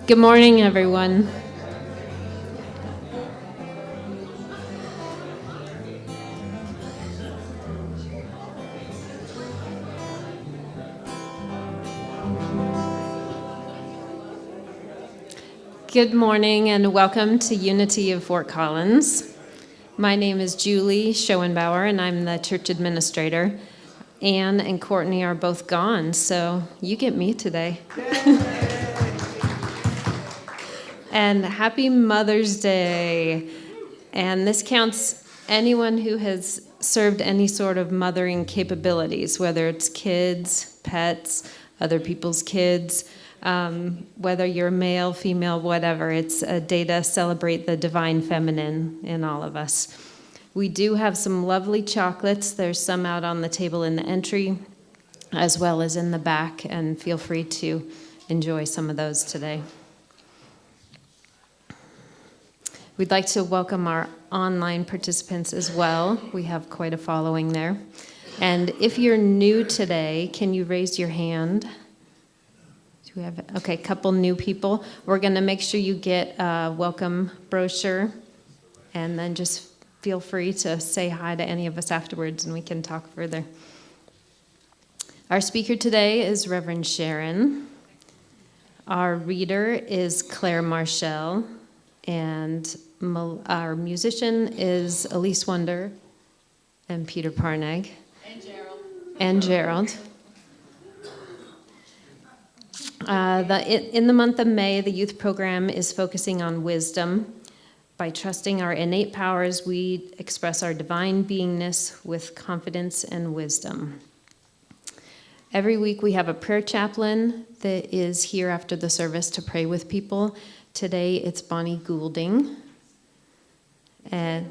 Good morning, everyone. Good morning and welcome to Unity of Fort Collins. My name is Julie Schoenbauer and I'm the church administrator. Anne and Courtney are both gone, so you get me today. And happy Mother's Day. And this counts anyone who has served any sort of mothering capabilities, whether it's kids, pets, other people's kids, whether you're male, female, whatever. It's a day to celebrate the divine feminine in all of us. We do have some lovely chocolates. There's some out on the table in the entry, as well as in the back, and feel free to enjoy some of those today. We'd like to welcome our online participants as well. We have quite a following there. And if you're new today, can you raise your hand? Do we have, okay, a couple new people. We're going to make sure you get a welcome brochure, and then just feel free to say hi to any of us afterwards, and we can talk further. Our speaker today is Reverend Sharon. Our reader is Claire Marshel. And our musician is Elise Wonder and Peter Parnag. And Gerald. In the month of May, the youth program is focusing on wisdom. By trusting our innate powers, we express our divine beingness with confidence and wisdom. Every week we have a prayer chaplain that is here after the service to pray with people. Today it's Bonnie Goulding. And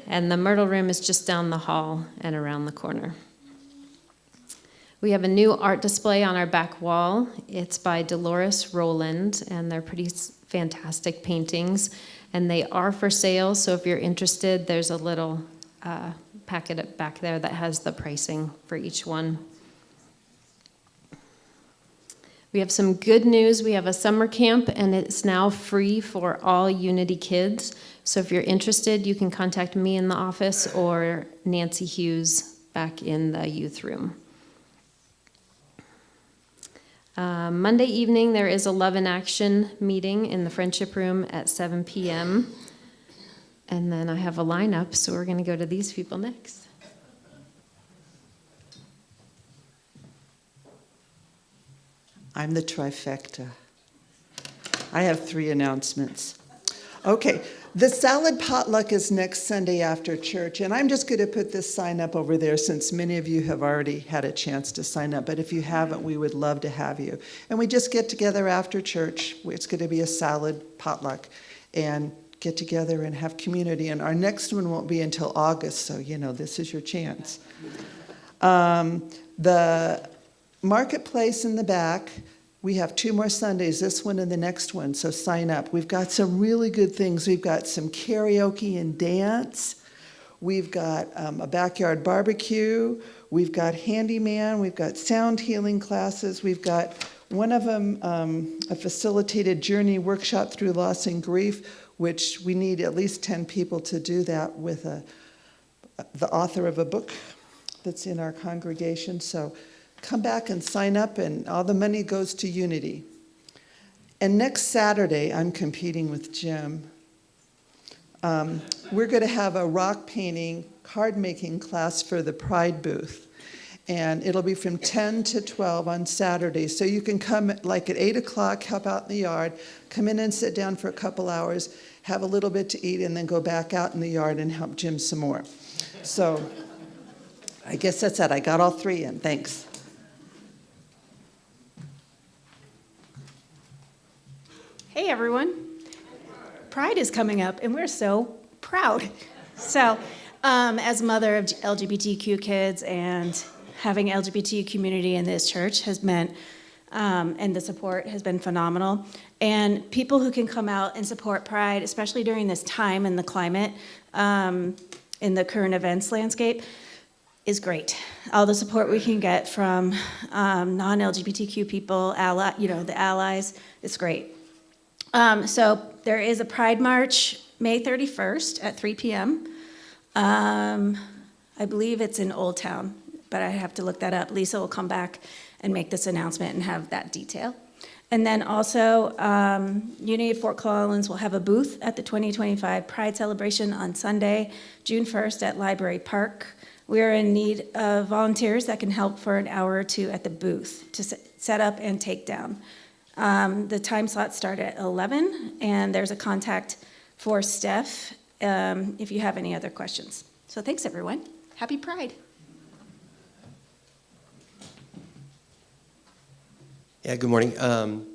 the Myrtle Room is just down the hall and around the corner. We have a new art display on our back wall. It's by Dolores Rowland, and they're pretty fantastic paintings. And they are for sale, so if you're interested, there's a little packet back there that has the pricing for each one. We have some good news. We have a summer camp, and it's now free for all Unity kids. So if you're interested, you can contact me in the office or Nancy Hughes back in the youth room. Monday evening, there is a Love in Action meeting in the Friendship Room at 7 p.m. And then I have a lineup, so we're going to go to these people next. I'm the trifecta. I have 3 announcements. Okay, the salad potluck is next Sunday after church, and I'm just going to put this sign up over there since many of you have already had a chance to sign up, but if you haven't, we would love to have you. And we just get together after church. It's going to be a salad potluck and get together and have community, and our next one won't be until August, so this is your chance. The Marketplace in the back, we have 2 more Sundays, this one and the next one, so sign up. We've got some really good things. We've got some karaoke and dance. We've got a backyard barbecue. We've got handyman. We've got sound healing classes. We've got one of them, a facilitated journey workshop through loss and grief, which we need at least 10 people to do that with the author of a book that's in our congregation. So come back and sign up, and all the money goes to Unity. And next Saturday, I'm competing with Jim. We're going to have a rock painting, card making class for the Pride booth. And it'll be from 10 to 12 on Saturday. So you can come like at 8 o'clock, help out in the yard, come in and sit down for a couple hours, have a little bit to eat, and then go back out in the yard and help Jim some more. So I guess that's it. I got all 3 in. Thanks. Hey everyone, Pride is coming up and we're so proud. So as a mother of LGBTQ kids and having LGBT community in this church has meant, and the support has been phenomenal. And people who can come out and support Pride, especially during this time in the climate, in the current events landscape, is great. All the support we can get from non-LGBTQ people, the allies, it's great. So there is a Pride March May 31st at 3 p.m. I believe it's in Old Town, but I have to look that up. Lisa will come back and make this announcement and have that detail. And then also, Unity of Fort Collins will have a booth at the 2025 Pride Celebration on Sunday, June 1st at Library Park. We are in need of volunteers that can help for an hour or two at the booth to set up and take down. The time slots start at 11, and there's a contact for Steph if you have any other questions. So thanks, everyone. Happy Pride. Yeah, good morning.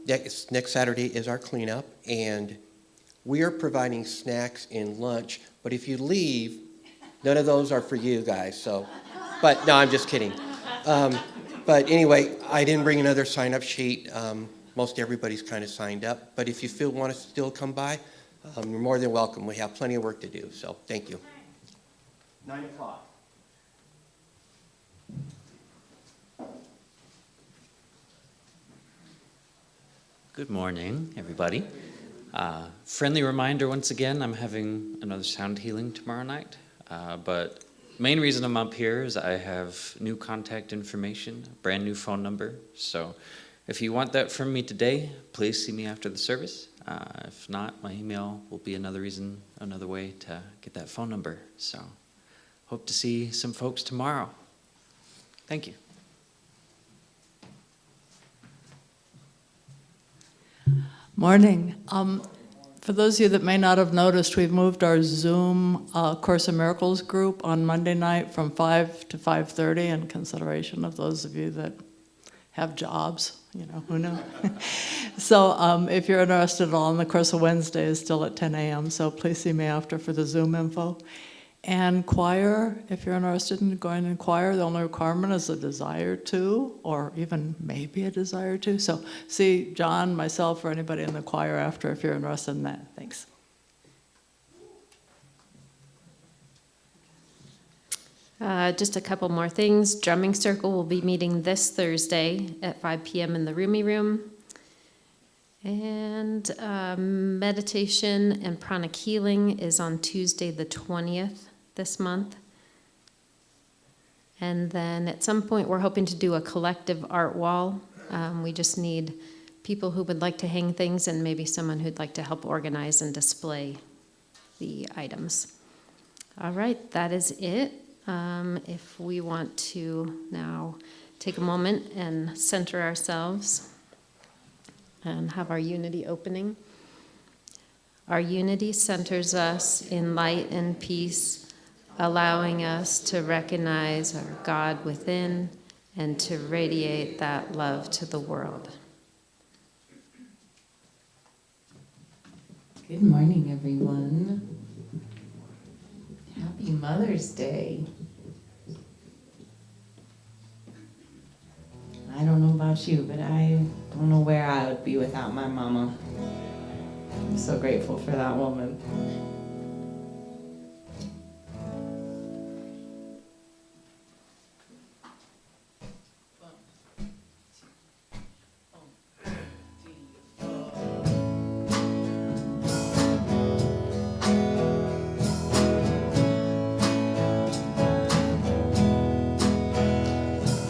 Next Saturday is our cleanup, and we are providing snacks and lunch, but if you leave, none of those are for you guys, so, but no, I'm just kidding. But anyway, I didn't bring another sign-up sheet. Most everybody's kind of signed up, but if you want to still come by, you're more than welcome. We have plenty of work to do, so thank you. 9 o'clock. Good morning, everybody. Friendly reminder once again, I'm having another sound healing tomorrow night. But main reason I'm up here is I have new contact information, a brand new phone number. So if you want that from me today, please see me after the service. If not, my email will be another way to get that phone number. So hope to see some folks tomorrow. Thank you. Morning. For those of you that may not have noticed, we've moved our Zoom Course in Miracles group on Monday night from 5 to 5:30 in consideration of those of you that have jobs, who knows? So if you're interested at all, and the Course of Wednesday is still at 10 a.m., so please see me after for the Zoom info. And choir, if you're interested in going in choir, the only requirement is a desire to, or even maybe a desire to. So see John, myself, or anybody in the choir after if you're interested in that. Thanks. Just a couple more things. Drumming Circle will be meeting this Thursday at 5 p.m. in the Roomy Room. And meditation and pranic healing is on Tuesday the 20th this month. And then at some point we're hoping to do a collective art wall. We just need people who would like to hang things and maybe someone who'd like to help organize and display the items. All right, that is it. If we want to now take a moment and center ourselves and have our unity opening. Our unity centers us in light and peace, allowing us to recognize our God within and to radiate that love to the world. Good morning, everyone. Happy Mother's Day. I don't know about you, but I don't know where I would be without my mama. I'm so grateful for that woman.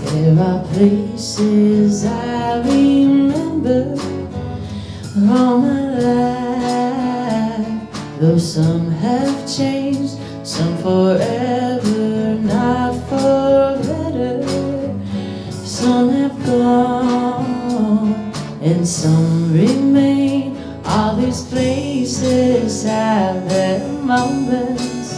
There are places I remember all my life, though some have changed, some forever, not for better. Some have gone and some remain. All these places have their moments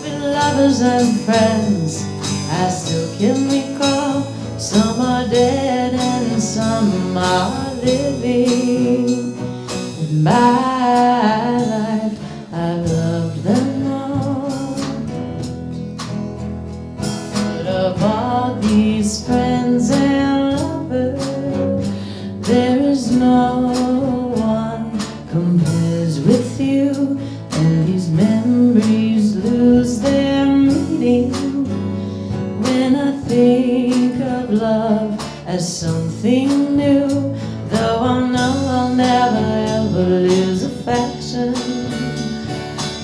with lovers and friends. I still can recall, some are dead and some are living. In my life, I've loved them all. But of all these friends and lovers, there is no one compares with you. And these memories lose their meaning as something new. Though I know I'll never ever lose affection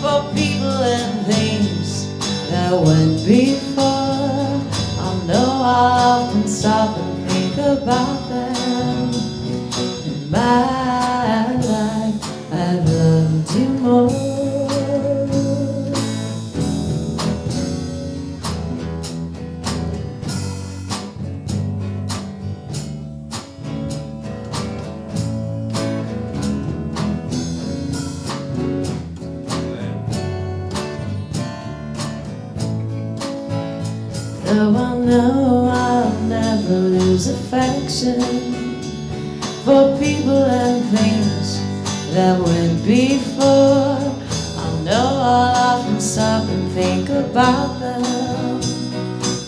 for people and things that went before. I know I'll often stop and think about them. In my life, I've loved you more. Though I know I'll never lose affection for people and things that went before. I know I'll often stop and think about them.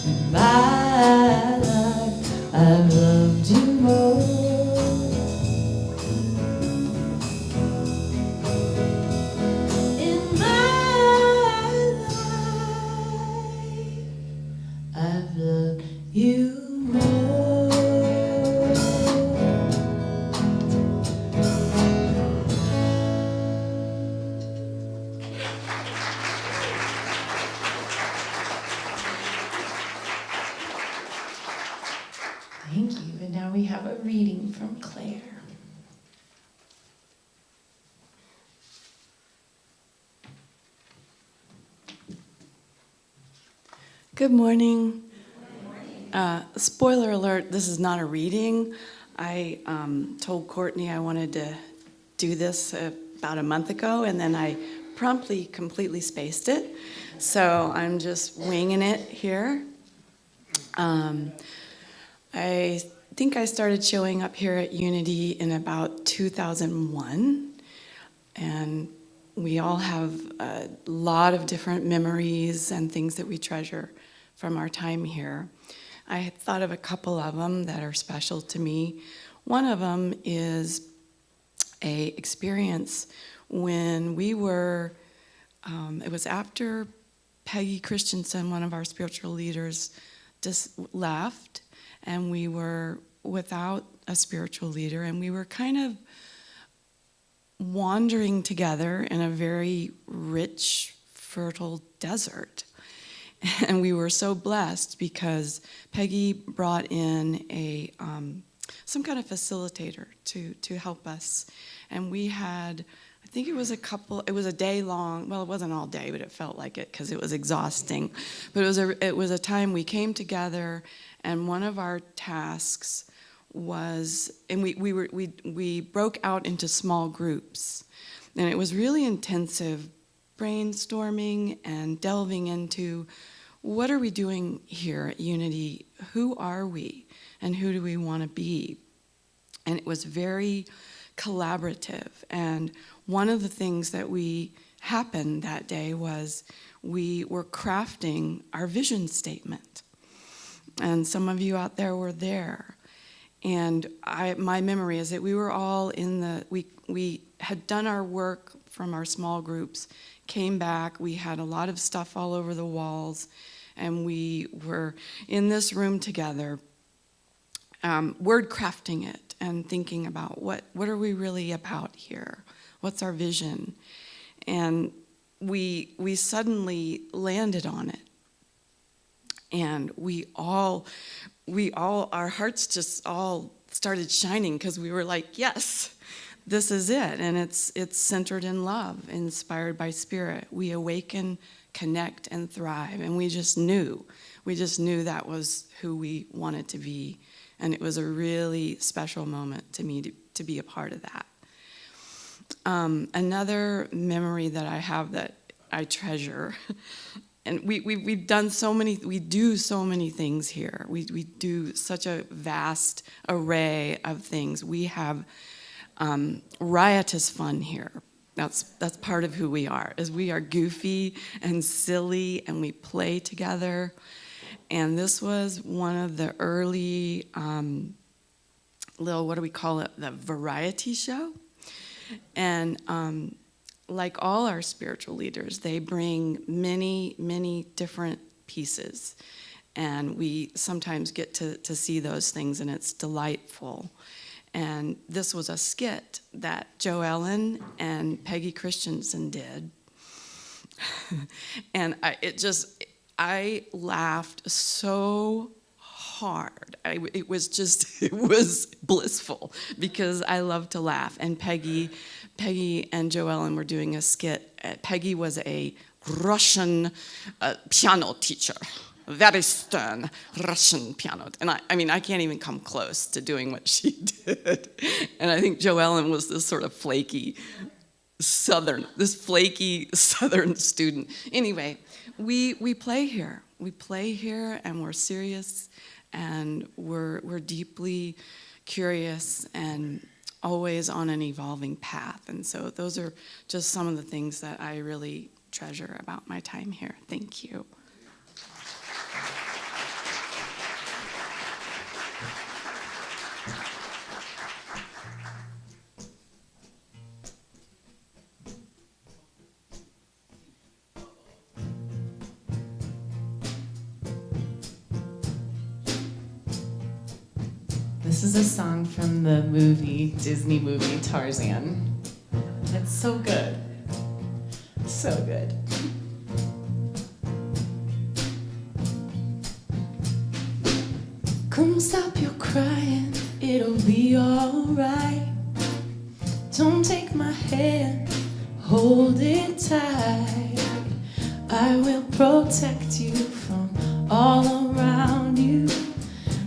In my life, I've loved you more. In my life, I've loved you more. Thank you. And now we have a reading from Claire. Good morning. Spoiler alert, this is not a reading. I told Courtney I wanted to do this about a month ago, and then I promptly completely spaced it. So I'm just winging it here. I think I started showing up here at Unity in about 2001, and we all have a lot of different memories and things that we treasure from our time here. I had thought of a couple of them that are special to me. One of them is a experience when we were, it was after Peggy Christensen, one of our spiritual leaders, just left, and we were without a spiritual leader, and we were kind of wandering together in a very rich, fertile desert. And we were so blessed because Peggy brought in a some kind of facilitator to help us. And we had, I think it was a day long, well, it wasn't all day, but it felt like it because it was exhausting. But it was a time we came together, and one of our tasks was, and we broke out into small groups, and it was really intensive brainstorming and delving into what are we doing here at Unity, who are we, and who do we want to be. And it was very collaborative, and one of the things that happened that day was we were crafting our vision statement, and some of you out there were there. And my memory is that we were all we had done our work from our small groups, came back, we had a lot of stuff all over the walls, and we were in this room together, word crafting it and thinking about what are we really about here? What's our vision? And we suddenly landed on it. And we all, our hearts just all started shining because we were like, yes, this is it. And it's centered in love, inspired by spirit. We awaken, connect, and thrive. And we just knew that was who we wanted to be. And it was a really special moment to me to be a part of that. Another memory that I have that I treasure, and we've done we do so many things here. We do such a vast array of things. We have riotous fun here. That's part of who we are, is we are goofy and silly, and we play together. And this was one of the early little, what do we call it, the variety show. And like all our spiritual leaders, they bring many, many different pieces. And we sometimes get to see those things, and it's delightful. And this was a skit that Joe Ellen and Peggy Christensen did. And I laughed so hard. It was blissful, because I love to laugh. And Peggy and Joe Ellen were doing a skit. Peggy was a Russian piano teacher, very stern Russian piano. And I can't even come close to doing what she did. And I think Joe Ellen was this sort of flaky Southern student. Anyway, we play here. We play here, and we're serious, and we're deeply curious, and always on an evolving path. And so those are just some of the things that I really treasure about my time here. Thank you. This is a song from the Disney movie Tarzan. It's so good. So good. Come stop your crying, it'll be alright. Don't take my hand, hold it tight. I will protect you from all around you.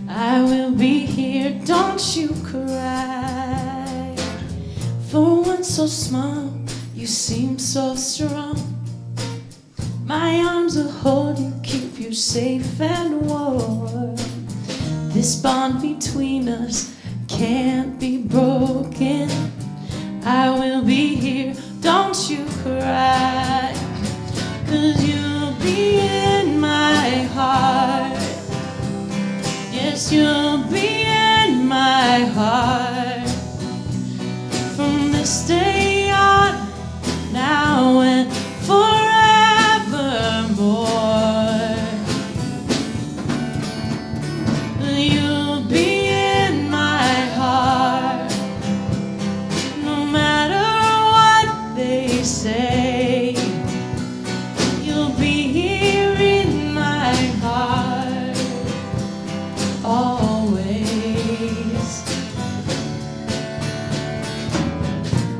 I will be here, don't you cry. For one so small, you seem so strong. My arms will hold you, keep you safe and warm. This bond between us can't be broken. I will be here, don't you cry. 'Cause you'll be in my heart. Yes, you'll be in my heart. From this day on, now and forevermore. You'll be in my heart. No matter what they say, you'll be here in my heart. Always.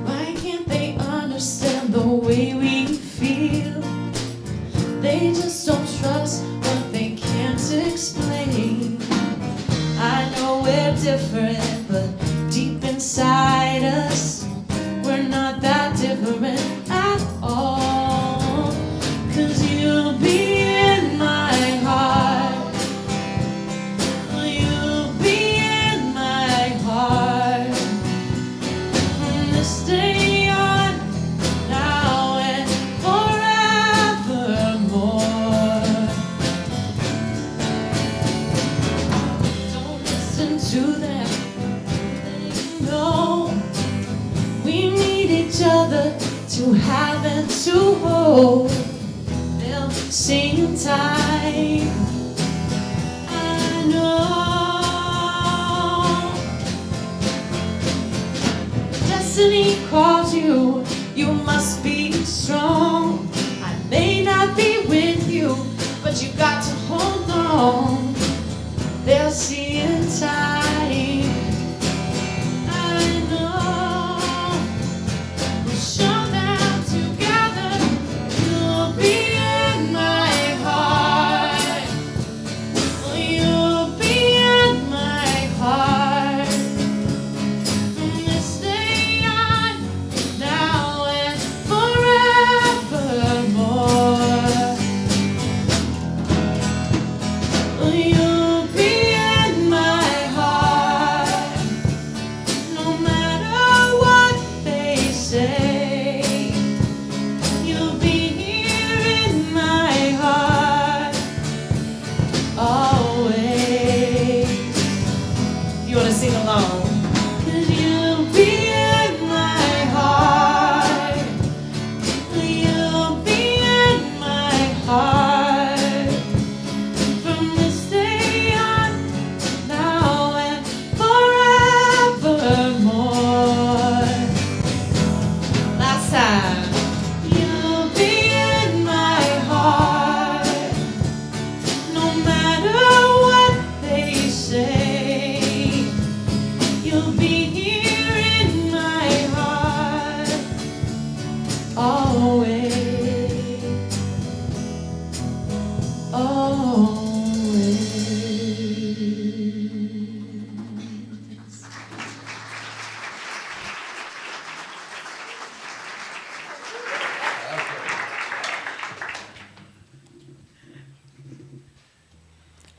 Why can't they understand the way we feel? They just don't trust what they can't explain. I know we're different, but deep inside us, we're not that different at all. 'Cause you'll be in my heart. You'll be in my heart. From this day on, now and forevermore. Don't listen to them. No, we need each other to have and to hold. They'll sing in time. I know. Destiny calls you, you must be strong. I may not be with you, but you got to hold on. They'll see in time. I know. We'll show them together. You'll be in my heart. You'll be in my heart. From this day on, now and forever.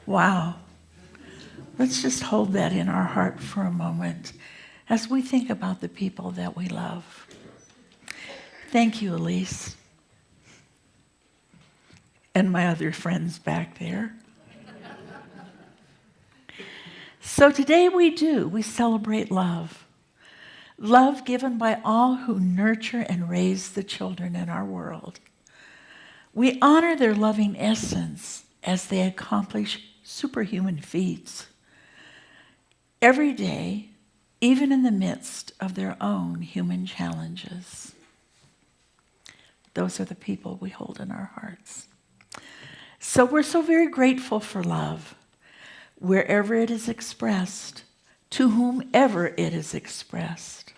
Wow. Let's just hold that in our heart for a moment as we think about the people that we love. Thank you, Elise. And my other friends back there. So today we celebrate love. Love given by all who nurture and raise the children in our world. We honor their loving essence as they accomplish superhuman feats every day, even in the midst of their own human challenges. Those are the people we hold in our hearts. So we're so very grateful for love, wherever it is expressed, to whomever it is expressed.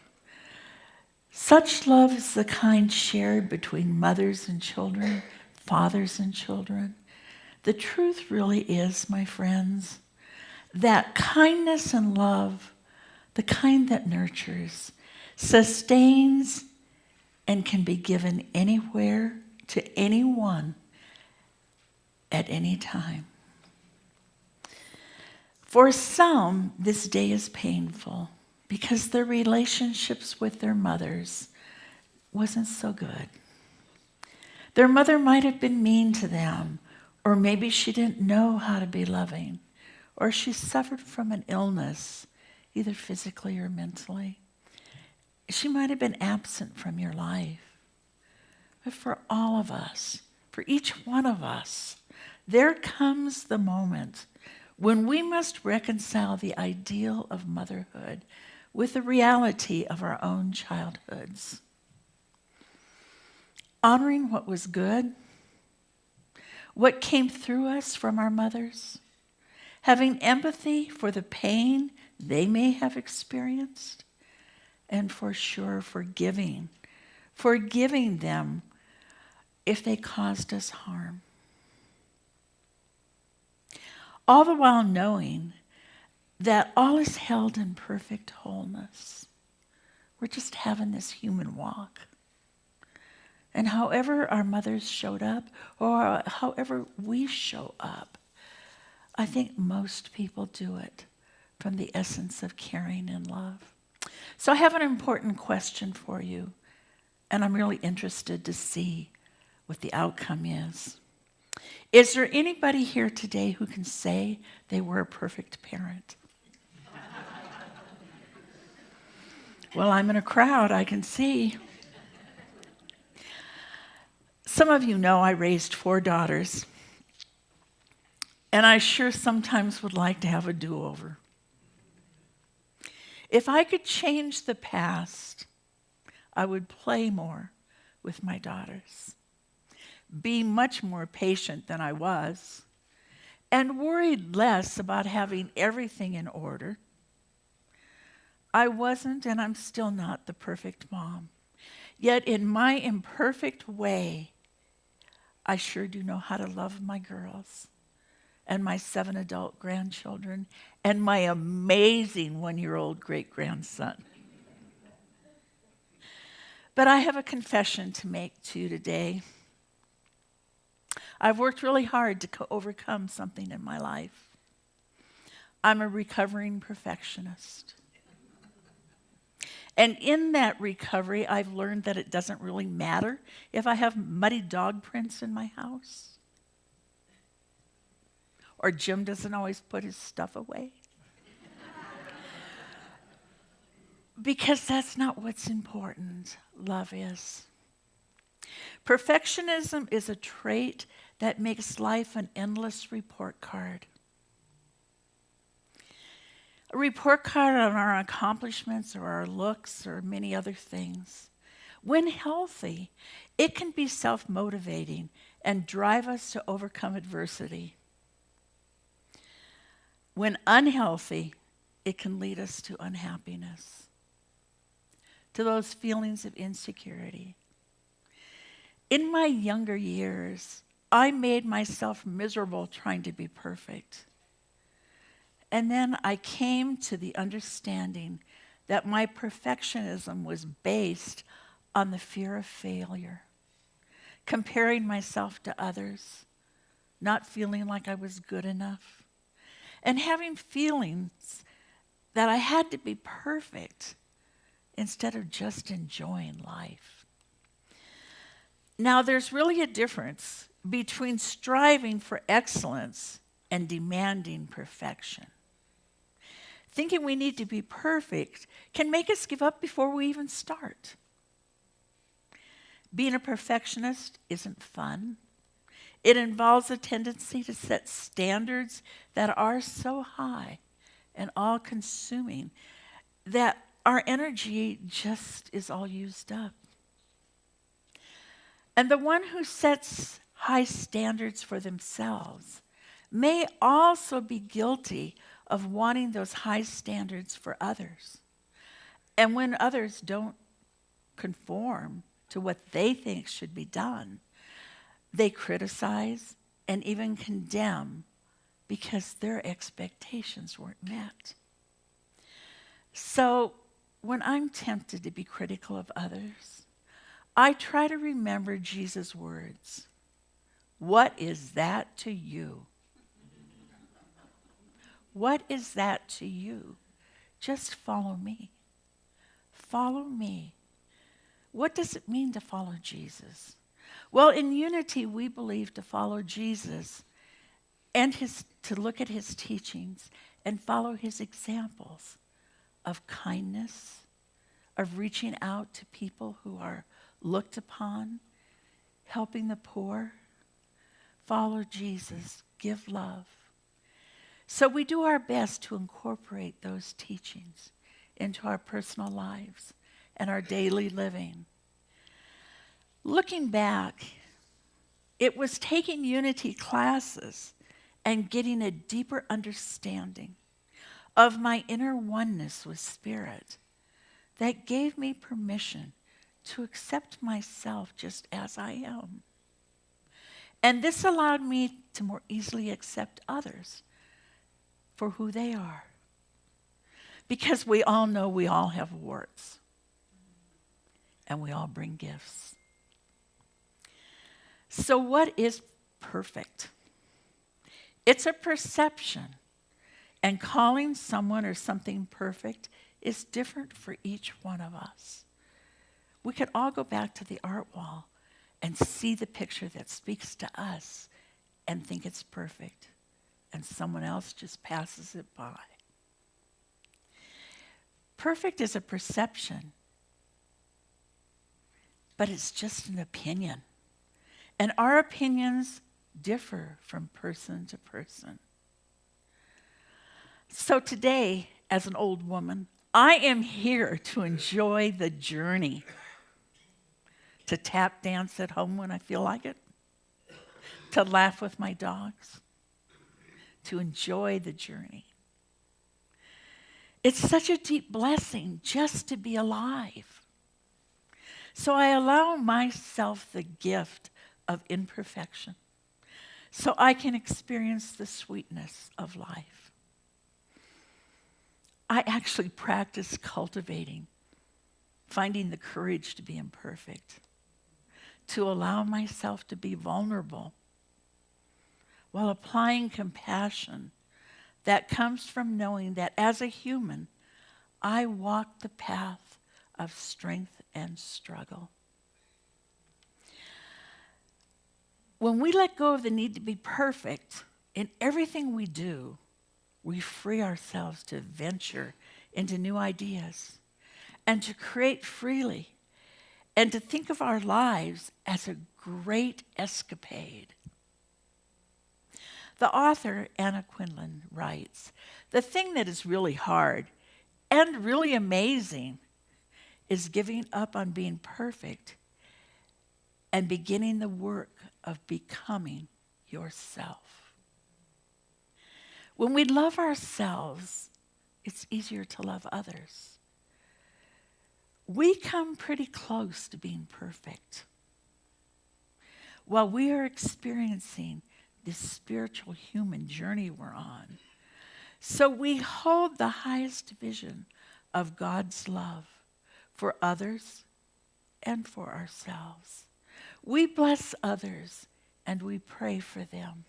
Such love is the kind shared between mothers and children, fathers and children. The truth really is, my friends, that kindness and love, the kind that nurtures, sustains, and can be given anywhere to anyone at any time. For some, this day is painful because their relationships with their mothers wasn't so good. Their mother might have been mean to them, or maybe she didn't know how to be loving, or she suffered from an illness, either physically or mentally. She might have been absent from your life. But for all of us, for each one of us, there comes the moment when we must reconcile the ideal of motherhood with the reality of our own childhoods. Honoring what was good, what came through us from our mothers, having empathy for the pain they may have experienced, and for sure forgiving them if they caused us harm. All the while knowing that all is held in perfect wholeness. We're just having this human walk. And however our mothers showed up, or however we show up, I think most people do it from the essence of caring and love. So I have an important question for you, and I'm really interested to see what the outcome is. Is there anybody here today who can say they were a perfect parent? Well, I'm in a crowd, I can see. Some of you know I raised 4 daughters, and I sure sometimes would like to have a do-over. If I could change the past, I would play more with my daughters, be much more patient than I was, and worried less about having everything in order. I wasn't, and I'm still not, the perfect mom. Yet in my imperfect way, I sure do know how to love my girls and my 7 adult grandchildren and my amazing 1-year-old great-grandson. But I have a confession to make to you today. I've worked really hard to overcome something in my life. I'm a recovering perfectionist. And in that recovery, I've learned that it doesn't really matter if I have muddy dog prints in my house, or Jim doesn't always put his stuff away. Because that's not what's important. Love is. Perfectionism is a trait that makes life an endless report card. A report card on our accomplishments or our looks or many other things. When healthy, it can be self-motivating and drive us to overcome adversity. When unhealthy, it can lead us to unhappiness, to those feelings of insecurity. In my younger years, I made myself miserable trying to be perfect. And then I came to the understanding that my perfectionism was based on the fear of failure, comparing myself to others, not feeling like I was good enough, and having feelings that I had to be perfect instead of just enjoying life. Now, there's really a difference between striving for excellence and demanding perfection. Thinking we need to be perfect can make us give up before we even start. Being a perfectionist isn't fun. It involves a tendency to set standards that are so high and all-consuming that our energy just is all used up. And the one who sets high standards for themselves may also be guilty of wanting those high standards for others. And when others don't conform to what they think should be done, they criticize and even condemn because their expectations weren't met. So when I'm tempted to be critical of others, I try to remember Jesus' words. What is that to you? What is that to you? Just follow me. Follow me. What does it mean to follow Jesus? Well, in Unity, we believe to follow Jesus and to look at his teachings and follow his examples of kindness, of reaching out to people who are looked upon, helping the poor. Follow Jesus, give love. So we do our best to incorporate those teachings into our personal lives and our daily living. Looking back, it was taking Unity classes and getting a deeper understanding of my inner oneness with Spirit that gave me permission to accept myself just as I am. And this allowed me to more easily accept others for who they are. Because we all know we all have warts. And we all bring gifts. So what is perfect? It's a perception. And calling someone or something perfect is different for each one of us. We could all go back to the art wall and see the picture that speaks to us and think it's perfect. And someone else just passes it by. Perfect is a perception, but it's just an opinion. And our opinions differ from person to person. So today, as an old woman, I am here to enjoy the journey. To tap dance at home when I feel like it. To laugh with my dogs. To enjoy the journey. It's such a deep blessing just to be alive. So I allow myself the gift of imperfection so I can experience the sweetness of life. I actually practice cultivating, finding the courage to be imperfect, to allow myself to be vulnerable while applying compassion that comes from knowing that as a human, I walk the path of strength and struggle. When we let go of the need to be perfect in everything we do, we free ourselves to venture into new ideas and to create freely and to think of our lives as a great escapade. The author, Anna Quindlen, writes, "The thing that is really hard and really amazing is giving up on being perfect and beginning the work of becoming yourself." When we love ourselves, it's easier to love others. We come pretty close to being perfect. While we are experiencing this spiritual human journey we're on, so we hold the highest vision of God's love for others and for ourselves. We bless others and we pray for them.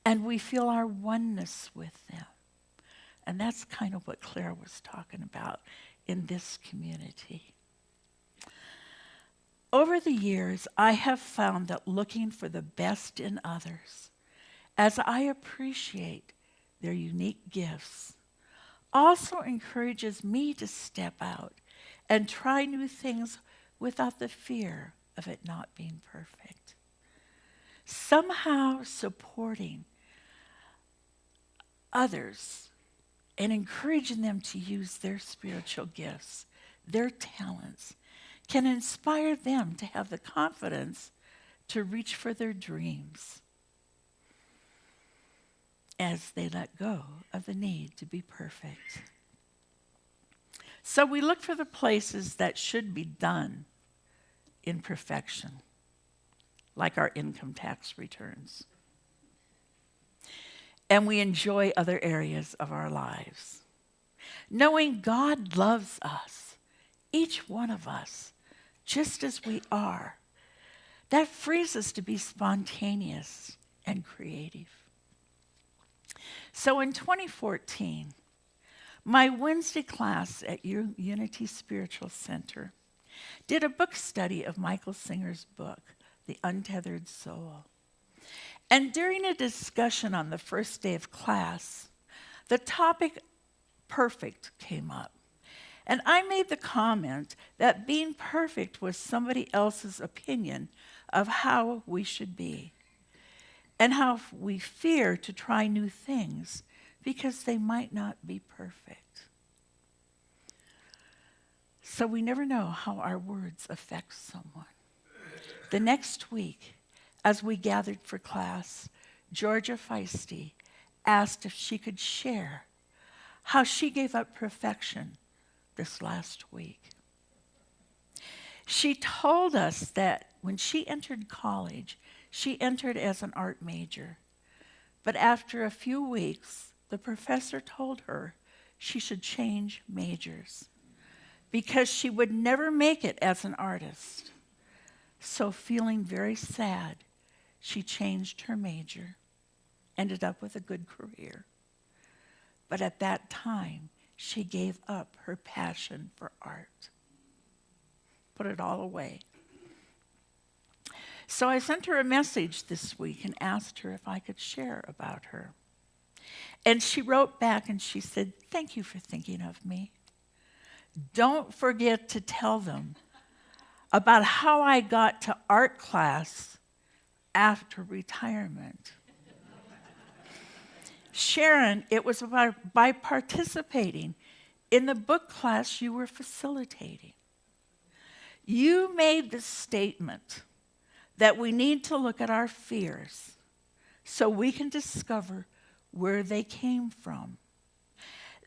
and we feel our oneness with them. And that's kind of what Claire was talking about in this community. Over the years, I have found that looking for the best in others, as I appreciate their unique gifts, also encourages me to step out and try new things without the fear of it not being perfect. Somehow supporting others and encouraging them to use their spiritual gifts, their talents, can inspire them to have the confidence to reach for their dreams as they let go of the need to be perfect. So we look for the places that should be done in perfection, like our income tax returns. And we enjoy other areas of our lives. Knowing God loves us, each one of us, just as we are, that frees us to be spontaneous and creative. So in 2014, my Wednesday class at Unity Spiritual Center did a book study of Michael Singer's book, The Untethered Soul. And during a discussion on the first day of class, the topic perfect came up. And I made the comment that being perfect was somebody else's opinion of how we should be, and how we fear to try new things because they might not be perfect. So we never know how our words affect someone. The next week, as we gathered for class, Georgia Feisty asked if she could share how she gave up perfection this last week. She told us that when she entered college, she entered as an art major. But after a few weeks, the professor told her she should change majors because she would never make it as an artist. So feeling very sad, she changed her major, ended up with a good career. But at that time, she gave up her passion for art. Put it all away. So I sent her a message this week and asked her if I could share about her. And she wrote back and she said, "Thank you for thinking of me. Don't forget to tell them about how I got to art class after retirement. Sharon, it was by participating in the book class you were facilitating. You made the statement that we need to look at our fears so we can discover where they came from.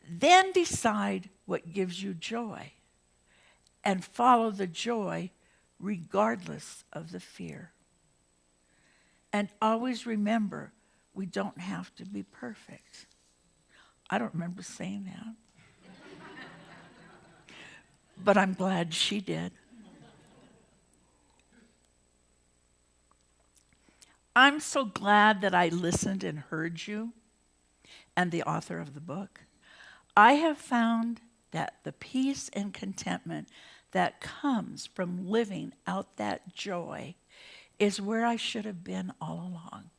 Then decide what gives you joy and follow the joy regardless of the fear. And always remember, we don't have to be perfect." I don't remember saying that. But I'm glad she did. I'm so glad that I listened and heard you and the author of the book. I have found that the peace and contentment that comes from living out that joy is where I should have been all along.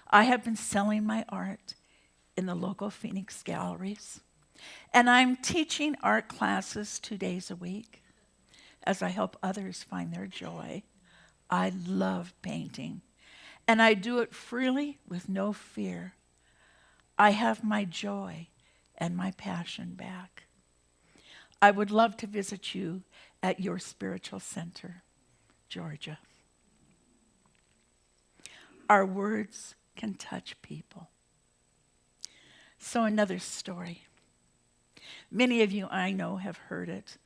I have been selling my art in the local Phoenix galleries, and I'm teaching art classes 2 days a week as I help others find their joy. I love painting, and I do it freely with no fear. I have my joy and my passion back. I would love to visit you at your spiritual center, Georgia. Our words can touch people. So another story. Many of you I know have heard it,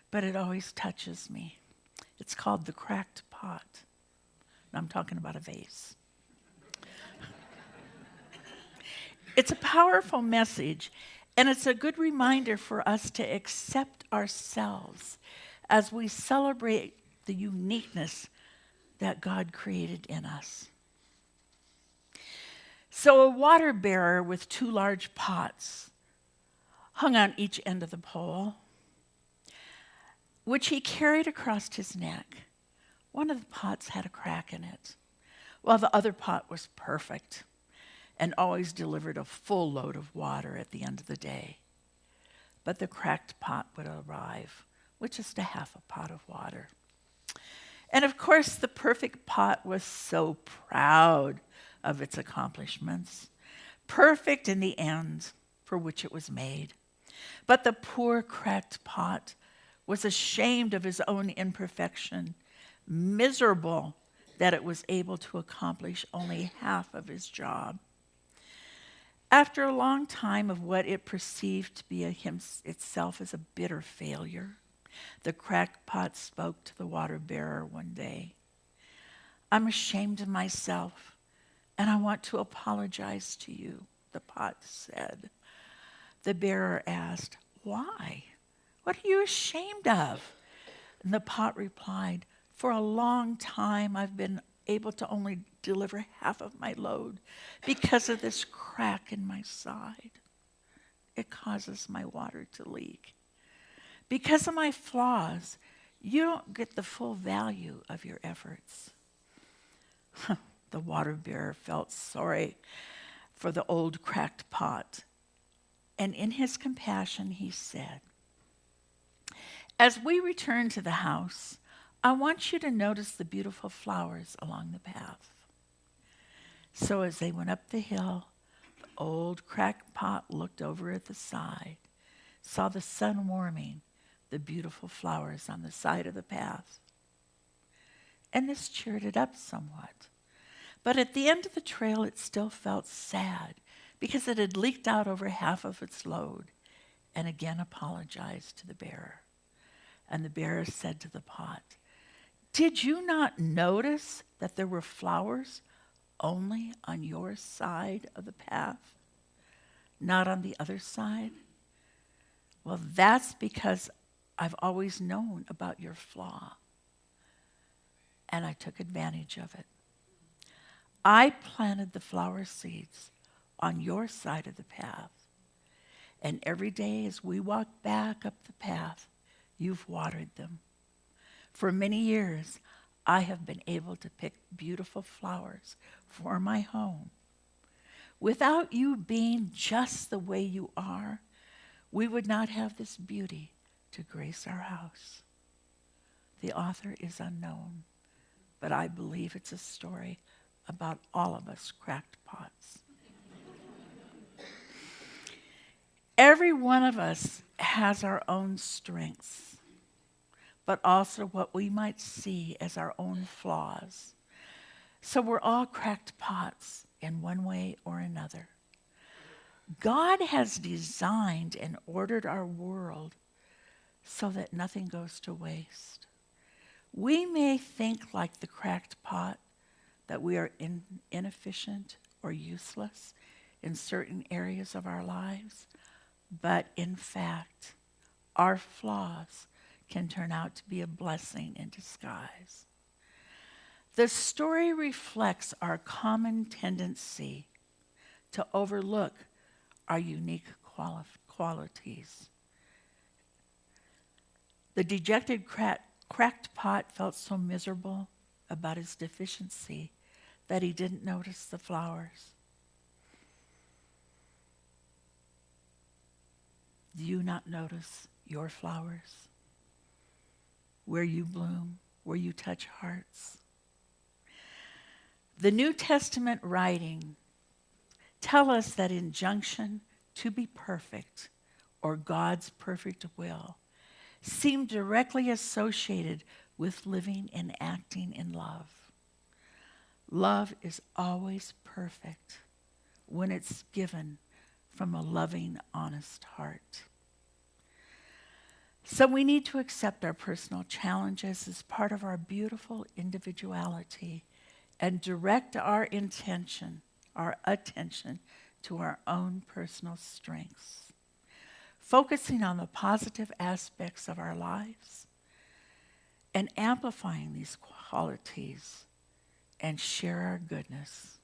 but it always touches me. It's called The Cracked Pot. And I'm talking about a vase. It's a powerful message, and it's a good reminder for us to accept ourselves as we celebrate the uniqueness that God created in us. So a water bearer with 2 large pots hung on each end of the pole, which he carried across his neck. One of the pots had a crack in it, while the other pot was perfect and always delivered a full load of water at the end of the day. But the cracked pot would arrive with just a half a pot of water. And of course, the perfect pot was so proud of its accomplishments, perfect in the end for which it was made. But the poor cracked pot was ashamed of his own imperfection, miserable that it was able to accomplish only half of his job. After a long time of what it perceived to be itself as a bitter failure, the cracked pot spoke to the water bearer one day. "I'm ashamed of myself, and I want to apologize to you," the pot said. The bearer asked, "Why? What are you ashamed of?" And the pot replied, "For a long time I've been able to only deliver half of my load because of this crack in my side. It causes my water to leak. Because of my flaws, you don't get the full value of your efforts." The water bearer felt sorry for the old cracked pot. And in his compassion, he said, "As we return to the house, I want you to notice the beautiful flowers along the path." So as they went up the hill, the old cracked pot looked over at the side, saw the sun warming the beautiful flowers on the side of the path. And this cheered it up somewhat. But at the end of the trail, it still felt sad because it had leaked out over half of its load, and again apologized to the bearer. And the bearer said to the pot, "Did you not notice that there were flowers only on your side of the path, not on the other side? Well, that's because I've always known about your flaw, and I took advantage of it. I planted the flower seeds on your side of the path, and every day as we walk back up the path, you've watered them. For many years, I have been able to pick beautiful flowers for my home. Without you being just the way you are, we would not have this beauty to grace our house." The author is unknown, but I believe it's a story about all of us cracked pots. Every one of us has our own strengths, but also what we might see as our own flaws. So we're all cracked pots in one way or another. God has designed and ordered our world so that nothing goes to waste. We may think, like the cracked pot, that we are inefficient or useless in certain areas of our lives, but in fact, our flaws can turn out to be a blessing in disguise. The story reflects our common tendency to overlook our unique qualities. The dejected cracked pot felt so miserable about his deficiency that he didn't notice the flowers. Do you not notice your flowers? Where you bloom, where you touch hearts? The New Testament writing tell us that injunction to be perfect, or God's perfect will, seem directly associated with living and acting in love. Love is always perfect when it's given from a loving, honest heart. So we need to accept our personal challenges as part of our beautiful individuality and direct our attention to our own personal strengths, focusing on the positive aspects of our lives and amplifying these qualities, and share our goodness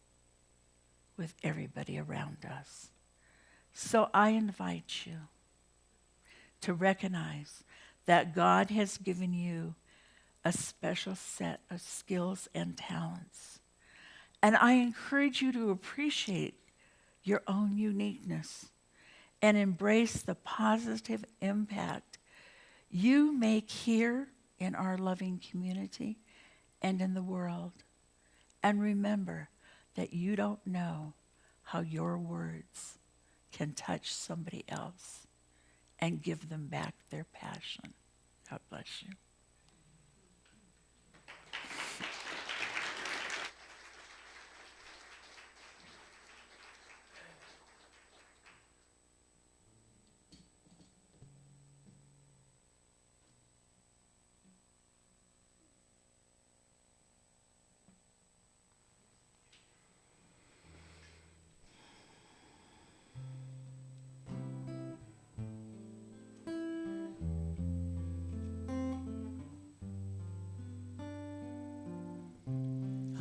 with everybody around us. So I invite you to recognize that God has given you a special set of skills and talents. And I encourage you to appreciate your own uniqueness and embrace the positive impact you make here in our loving community and in the world. And remember that you don't know how your words can touch somebody else and give them back their passion. God bless you.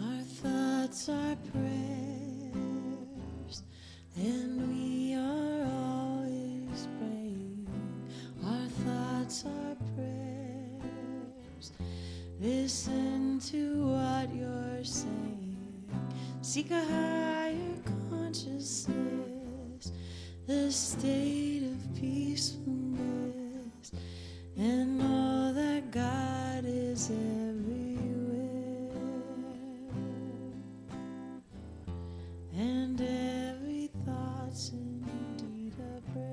Our thoughts are prayers, and we are always praying. Our thoughts are prayers. Listen to what you're saying. Seek a higher consciousness, the state of peacefulness, and know that God is everywhere, and every thought's indeed a prayer.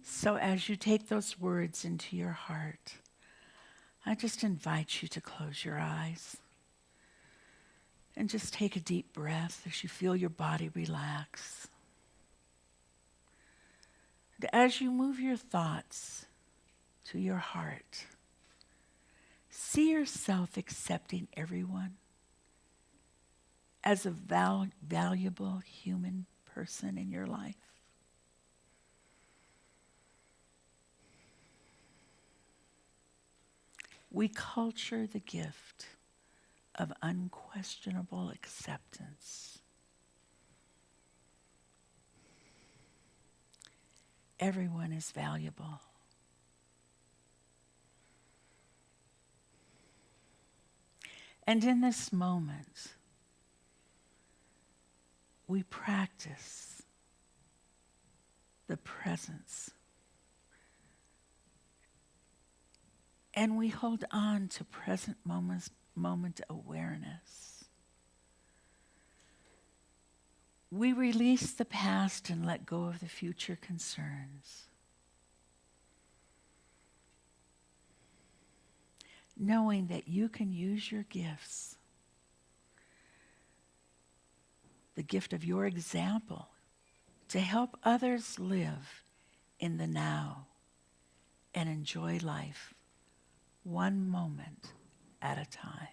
So as you take those words into your heart, I just invite you to close your eyes and just take a deep breath as you feel your body relax. And as you move your thoughts to your heart, see yourself accepting everyone as a valuable human person in your life. We culture the gift of unquestionable acceptance. Everyone is valuable. And in this moment, we practice the presence. And we hold on to present moment awareness. We release the past and let go of the future concerns, knowing that you can use your gifts, the gift of your example, to help others live in the now and enjoy life one moment at a time.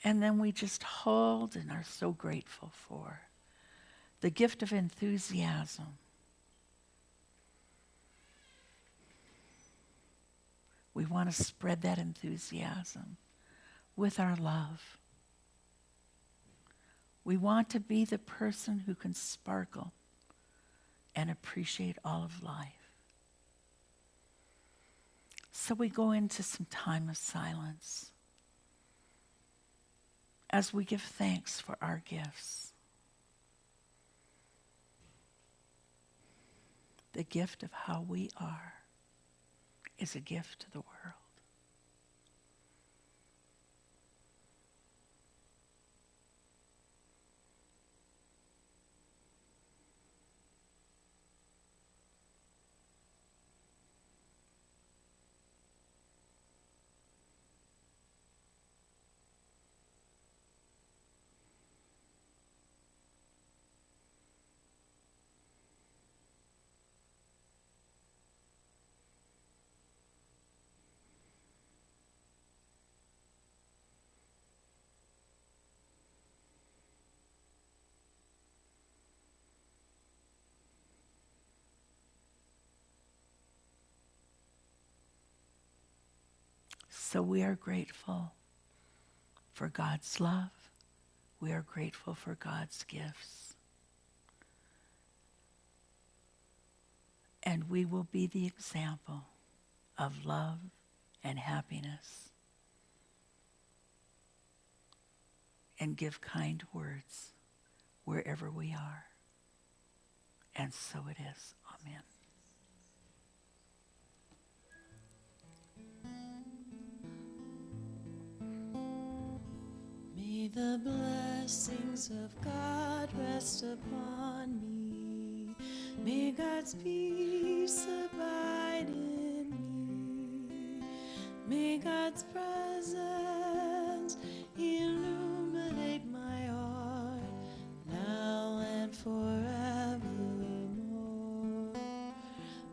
And then we just hold and are so grateful for the gift of enthusiasm. We want to spread that enthusiasm with our love. We want to be the person who can sparkle and appreciate all of life. So we go into some time of silence as we give thanks for our gifts. The gift of how we are is a gift to the world. So we are grateful for God's love. We are grateful for God's gifts. And we will be the example of love and happiness and give kind words wherever we are. And so it is. Amen. May the blessings of God rest upon me. May God's peace abide in me. May God's presence illuminate my heart now and forevermore.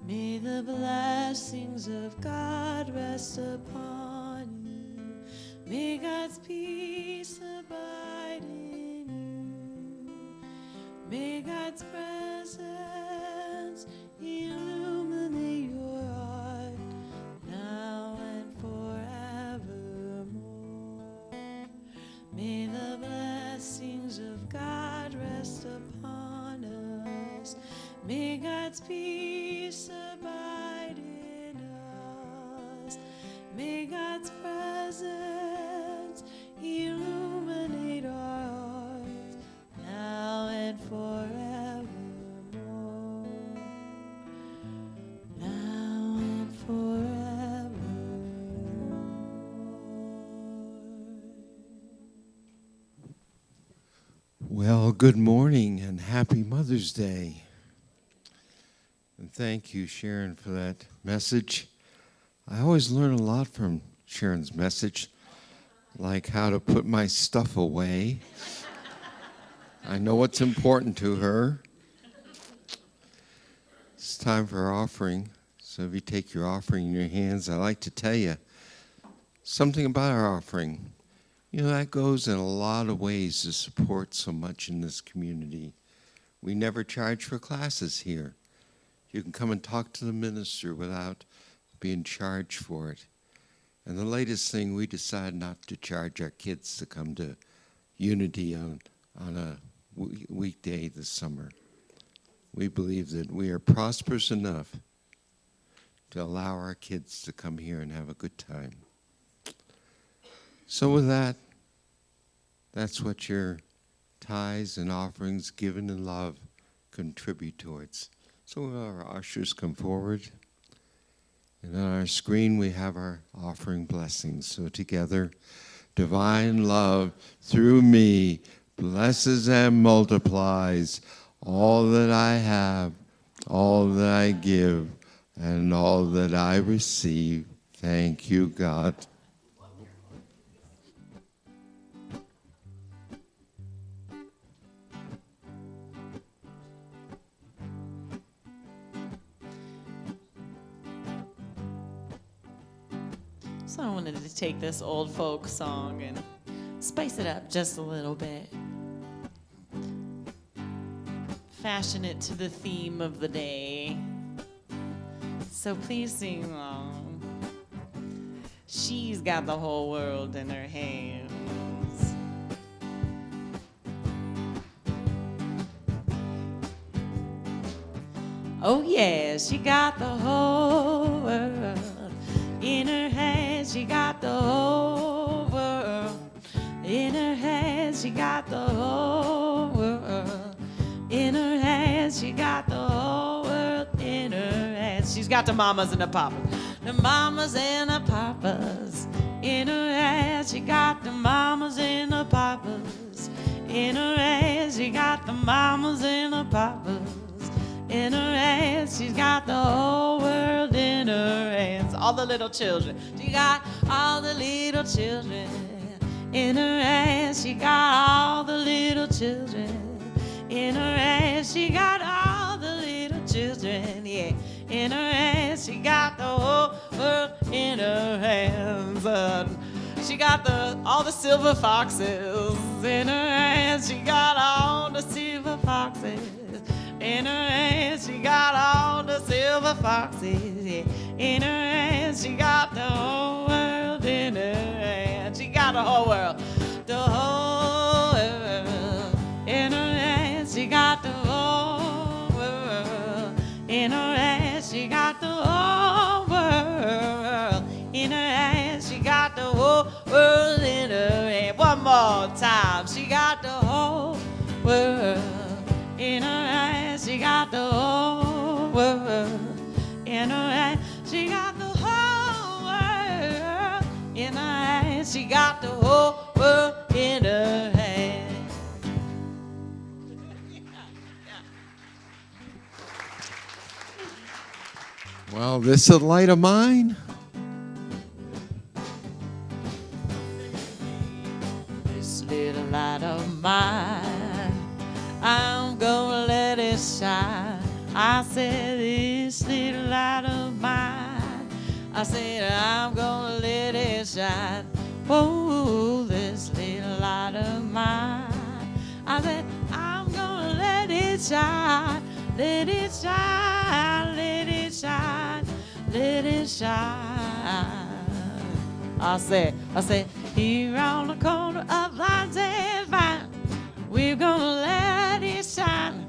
May the blessings of God rest upon you. May God's peace abide in you. May God's presence illuminate your heart now and forevermore. May the blessings of God rest upon us. May God's peace abide in us. May God's presence illuminate our hearts now and forevermore. Now and forevermore. Well, good morning and happy Mother's Day. And thank you, Sharon, for that message. I always learn a lot from Sharon's message, like how to put my stuff away. I know what's important to her. It's time for our offering. So if you take your offering in your hands, I'd like to tell you something about our offering. You know, that goes in a lot of ways to support so much in this community. We never charge for classes here. You can come and talk to the minister without being charged for it. And the latest thing, we decided not to charge our kids to come to Unity on a weekday this summer. We believe that we are prosperous enough to allow our kids to come here and have a good time. So with that, that's what your tithes and offerings given in love contribute towards. So our ushers come forward. And on our screen we have our offering blessings. So together, divine love through me blesses and multiplies all that I have, all that I give, and all that I receive. Thank you, God. So I wanted to take this old folk song and spice it up just a little bit. Fashion it to the theme of the day. So please sing along. She's got the whole world in her hands. Oh yeah, she got the whole world in her hands. She got the whole world in her hands. She got the whole world in her hands. She got the whole world in her hands. She's got the mamas and the papas. The mamas and the papas in her hands. She got the mamas and the papas in her hands. She got the mamas and the papas in her hands. She's got the whole world in her hands. All the little children. She got all the little children in her hands. She got all the little children in her hands. She got all the little children, yeah, in her hands. She got the whole world in her hands. She got all the silver foxes in her hands. She got all the silver foxes in her hands. She got all the silver foxes, yeah, in her hands. She got the whole world in life. She got the whole world in her eyes. She got the whole world in her eyes. She got the whole world in her eyes. She got the whole world in her hands. Well, this is a light of mine. This little light of mine, I'm gonna let it shine. I said, this little light of mine, I said, I'm gonna let it shine. Oh, this little light of mine, I said, I'm gonna let it shine. Let it shine, let it shine, let it shine. I said, here on the corner of Lines and Vine, we're gonna let it shine.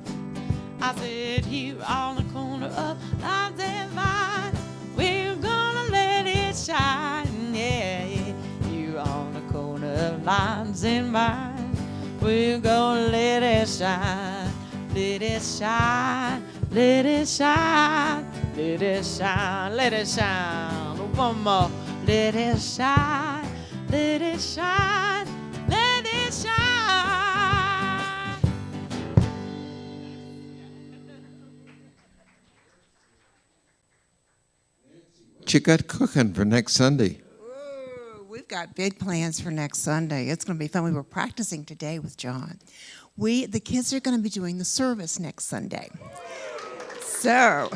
I said, here on the corner of Lines and Vine, we're gonna let it shine. Yeah, yeah. Here on the corner of Lines and Vine, we're gonna let it shine. Let it shine, let it shine, let it shine, let it shine. One more. Let it shine, let it shine, let it shine. What you got cooking for next Sunday? Ooh, we've got big plans for next Sunday. It's going to be fun. We were practicing today with John. The kids are going to be doing the service next Sunday. So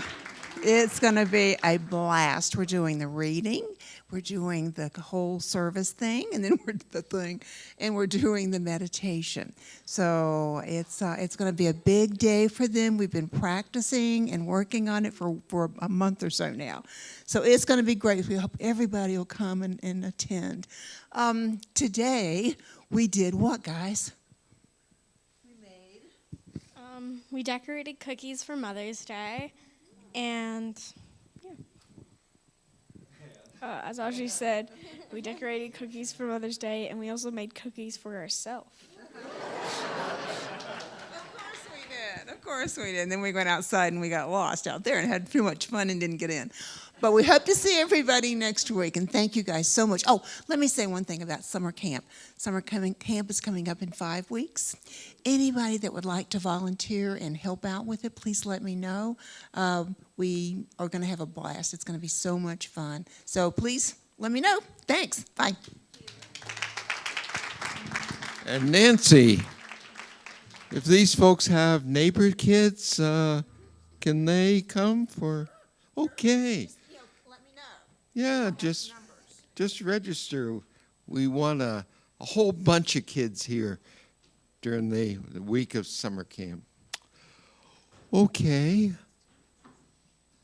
it's going to be a blast. We're doing the reading, we're doing the whole service thing, and then we're doing the meditation. So it's going to be a big day for them. We've been practicing and working on it for a month or so now. So it's going to be great. We hope everybody will come and attend. Today we did what, guys? We decorated cookies for Mother's Day, and yeah. As Audrey said, we decorated cookies for Mother's Day, and we also made cookies for ourselves. Of course we did. And then we went outside and we got lost out there and had too much fun and didn't get in. But we hope to see everybody next week, and thank you guys so much. Oh, let me say one thing about summer camp. Camp is coming up in 5 weeks. Anybody that would like to volunteer and help out with it, please let me know. We are going to have a blast. It's going to be so much fun. So please let me know. Thanks. Bye. And Nancy, if these folks have neighbor kids, can they come for? Okay. Let me know. Yeah, just register. We want a whole bunch of kids here during the week of summer camp. Okay.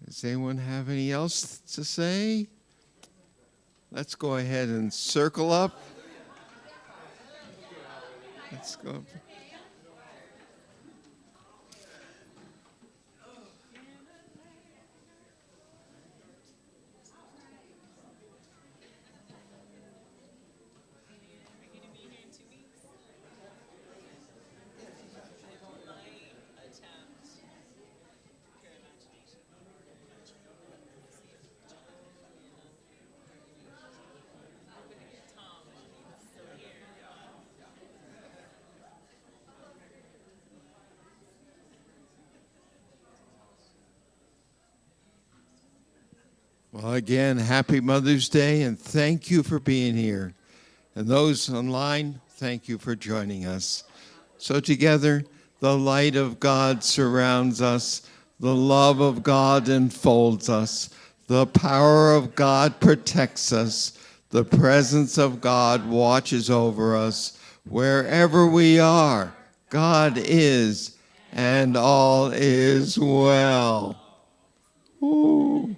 Does anyone have any else to say? Let's go ahead and circle up. Let's go. Well, again, happy Mother's Day, and thank you for being here. And those online, thank you for joining us. So together, the light of God surrounds us, the love of God enfolds us, the power of God protects us, the presence of God watches over us. Wherever we are, God is, and all is well. Ooh.